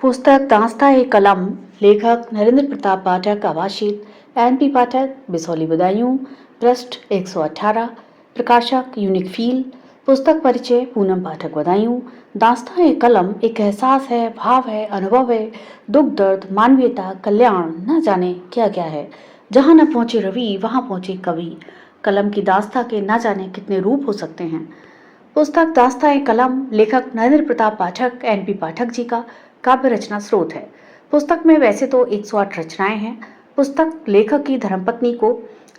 पुस्तक दास्तान-ए-कलम, लेखक नरेंद्र प्रताप पाठक, आवाशित एन.पी. पाठक, बिसौली बदायूं, पृष्ठ 118, प्रकाशक यूनिक फील। पुस्तक परिचय पूनम पाठक बदायूं। दास्तान-ए-कलम एक एहसास है, भाव है, अनुभव है, दुख दर्द, मानवीयता, कल्याण, न जाने क्या क्या है। जहाँ न पहुंचे रवि वहाँ पहुंचे कवि। कलम की दास्ता के न जाने कितने रूप हो सकते हैं। पुस्तक दास्तान-ए-कलम लेखक नरेंद्र प्रताप पाठक, एन.पी. पाठक जी का काव्य रचना स्रोत है। पुस्तक में वैसे तो 108 रचनाएं हैं। पुस्तक लेखक की धर्मपत्नी को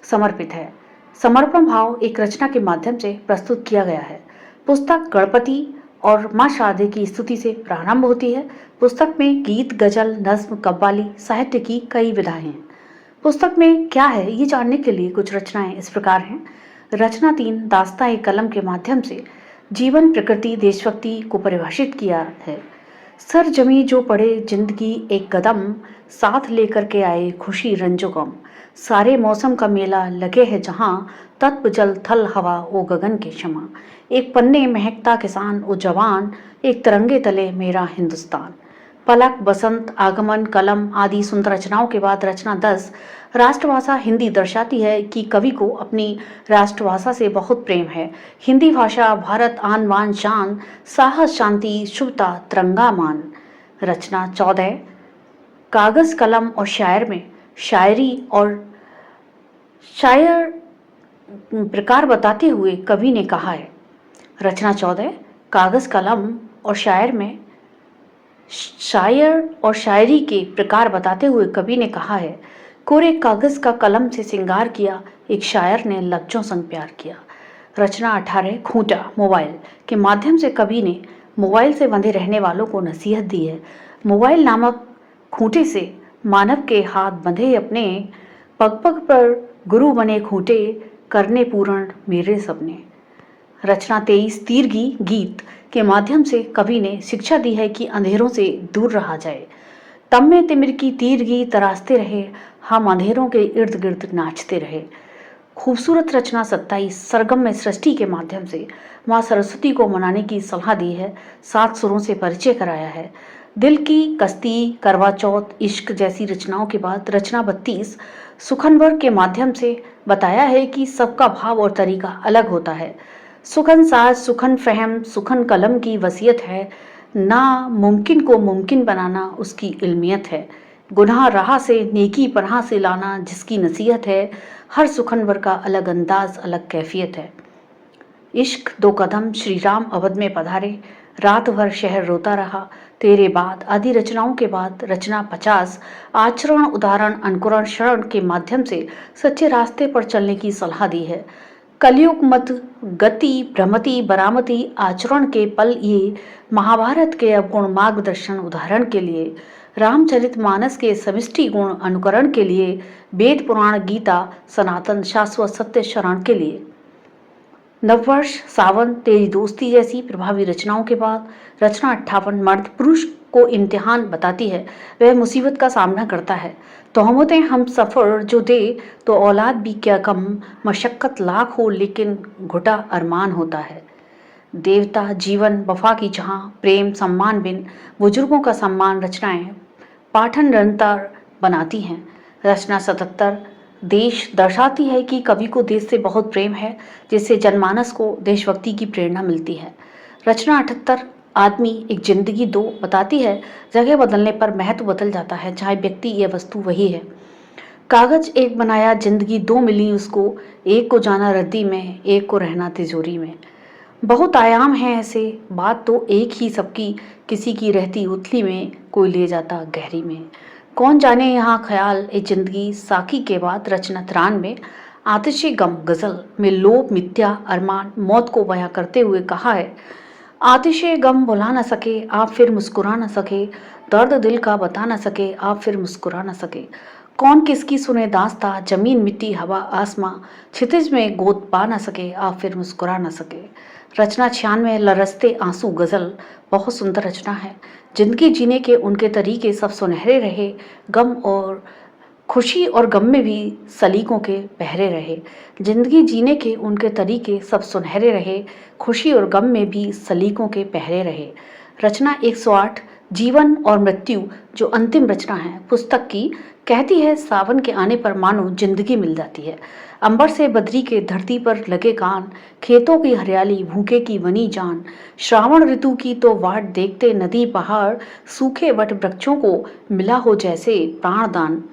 समर्पित है। समर्पण भाव एक रचना के माध्यम से प्रस्तुत किया गया है। पुस्तक गणपति और मां शारदे की स्तुति से प्रारंभ होती है। पुस्तक में गीत, गजल, नज्म, कव्वाली साहित्य की कई विधाएं हैं। पुस्तक में क्या है ये जानने के लिए कुछ रचनाएं इस प्रकार हैं। रचना 3 दास्तान-ए-कलम के माध्यम से जीवन, प्रकृति, देशभक्ति को परिभाषित किया है। सर जमी जो पड़े जिंदगी एक कदम, साथ लेकर के आए खुशी रंजो गम। सारे मौसम का मेला लगे है जहां, तत्व जल थल हवा ओ गगन के क्षमा। एक पन्ने महकता किसान ओ जवान, एक तिरंगे तले मेरा हिंदुस्तान। पलक, बसंत, आगमन, कलम आदि सुंदर रचनाओं के बाद रचना 10 राष्ट्रभाषा हिंदी दर्शाती है कि कवि को अपनी राष्ट्रभाषा से बहुत प्रेम है। हिंदी भाषा भारत आन बान शान, साहस शांति शुभता तिरंगा मान। रचना 14 कागज कलम और शायर में शायरी और शायर प्रकार बताते हुए कवि ने कहा है। रचना 14 कागज कलम और शायर में शायर और शायरी के प्रकार बताते हुए कवि ने कहा है। कोरे कागज का कलम से सिंगार किया, एक शायर ने लफ्जों संग प्यार किया। रचना 18 खूंटा मोबाइल के माध्यम से कवि ने मोबाइल से बंधे रहने वालों को नसीहत दी है। मोबाइल नामक खूंटे से मानव के हाथ बंधे अपने, पग पग पर गुरु बने खूंटे, करने पूर्ण मेरे सपने। रचना 23 तीरगी गीत के माध्यम से कवि ने शिक्षा दी है कि अंधेरों से दूर रहा जाए। तब में तिमिर की तीरगी तराशते रहे, हम अंधेरों के इर्द गिर्द नाचते रहे। खूबसूरत रचना 27 सरगम में सृष्टि के माध्यम से माँ सरस्वती को मनाने की सलाह दी है। 7 सुरों से परिचय कराया है। दिल की कश्ती, करवा चौथ, इश्क जैसी रचनाओं के बाद रचना 32 सुखनवर के माध्यम से बताया है कि सबका भाव और तरीका अलग होता है। सुखन साज, सुखन फहम, सुखन कलम की वसीयत है। ना मुमकिन को मुमकिन बनाना उसकी इल्मियत है। गुनाह राह से नेकी पनाह से लाना जिसकी नसीहत है। हर सुखनवर का अलग अंदाज, अलग कैफियत है। इश्क 2 कदम, श्री राम अवध में पधारे, रात भर शहर रोता रहा, तेरे बाद आदि रचनाओं के बाद रचना 50 आचरण, उदाहरण, अनुकरण, शरण के माध्यम से सच्चे रास्ते पर चलने की सलाह दी है। कलयुग मत गति भ्रमति बरामती आचरण के पल ये, महाभारत के अवगुण मार्गदर्शन उदाहरण के लिए, रामचरितमानस के समिष्टि गुण अनुकरण के लिए, वेद पुराण गीता सनातन शाश्वत सत्य शरण के लिए। नववर्ष, सावन, तेरी दोस्ती जैसी प्रभावी रचनाओं के बाद रचना 58 मर्द पुरुष को इम्तिहान बताती है। वह मुसीबत का सामना करता है। तोहमतें हम सफ़र जो दे तो औलाद भी क्या कम, मशक्क़त लाख हो लेकिन घुटा अरमान होता है। देवता, जीवन, वफा की जहाँ, प्रेम, सम्मान बिन बुजुर्गों का सम्मान रचनाएं पाठन निरंतर बनाती हैं। रचना 77 देश दर्शाती है कि कवि को देश से बहुत प्रेम है, जिससे जनमानस को देशभक्ति की प्रेरणा मिलती है। रचना 78 आदमी एक जिंदगी दो बताती है। जगह बदलने पर महत्व बदल जाता है, चाहे व्यक्ति या वस्तु वही है। कागज एक बनाया, जिंदगी 2 मिली उसको, एक को जाना रद्दी में, एक को रहना तिजोरी में। बहुत आयाम हैं ऐसे, बात तो एक ही सबकी, किसी की रहती उथली में, कोई ले जाता गहरी में। कौन जाने यहाँ ख्याल ए जिंदगी साकी के बाद रचना 93 आतिशे गम गजल में लोभ, मिथ्या, अरमान, मौत को बयां करते हुए कहा है। आतिशे गम भुला न सके आप फिर मुस्कुरा न सके, दर्द दिल का बता न सके आप फिर मुस्कुरा न सके। कौन किसकी सुने दास्ता, जमीन मिट्टी हवा आसमां, क्षितिज में गोद पा न सके आप फिर मुस्कुरा न सके। रचना 96 लरसते आंसू गजल बहुत सुंदर रचना है। जिंदगी जीने के उनके तरीके सब सुनहरे रहे, गम और खुशी और गम में भी सलीकों के पहरे रहे। जिंदगी जीने के उनके तरीके सब सुनहरे रहे, खुशी और गम में भी सलीकों के पहरे रहे। रचना 108 जीवन और मृत्यु जो अंतिम रचना है पुस्तक की, कहती है सावन के आने पर मानो जिंदगी मिल जाती है। अंबर से बदरी के धरती पर लगे कान, खेतों की हरियाली भूखे की बनी जान, श्रावण ऋतु की तो वाट देखते नदी पहाड़, सूखे वट वृक्षों को मिला हो जैसे प्राणदान।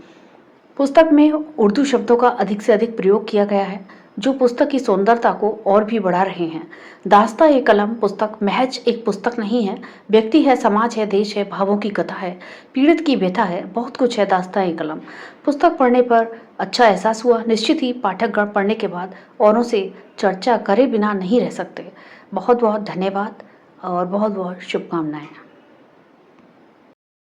पुस्तक में उर्दू शब्दों का अधिक से अधिक प्रयोग किया गया है, जो पुस्तक की सुंदरता को और भी बढ़ा रहे हैं। दास्ता ए कलम पुस्तक महज एक पुस्तक नहीं है, व्यक्ति है, समाज है, देश है, भावों की कथा है, पीड़ित की व्यथा है, बहुत कुछ है दास्ता ए कलम। पुस्तक पढ़ने पर अच्छा एहसास हुआ। निश्चित ही पाठकगण पढ़ने के बाद औरों से चर्चा करे बिना नहीं रह सकते। बहुत बहुत धन्यवाद और बहुत बहुत शुभकामनाएं।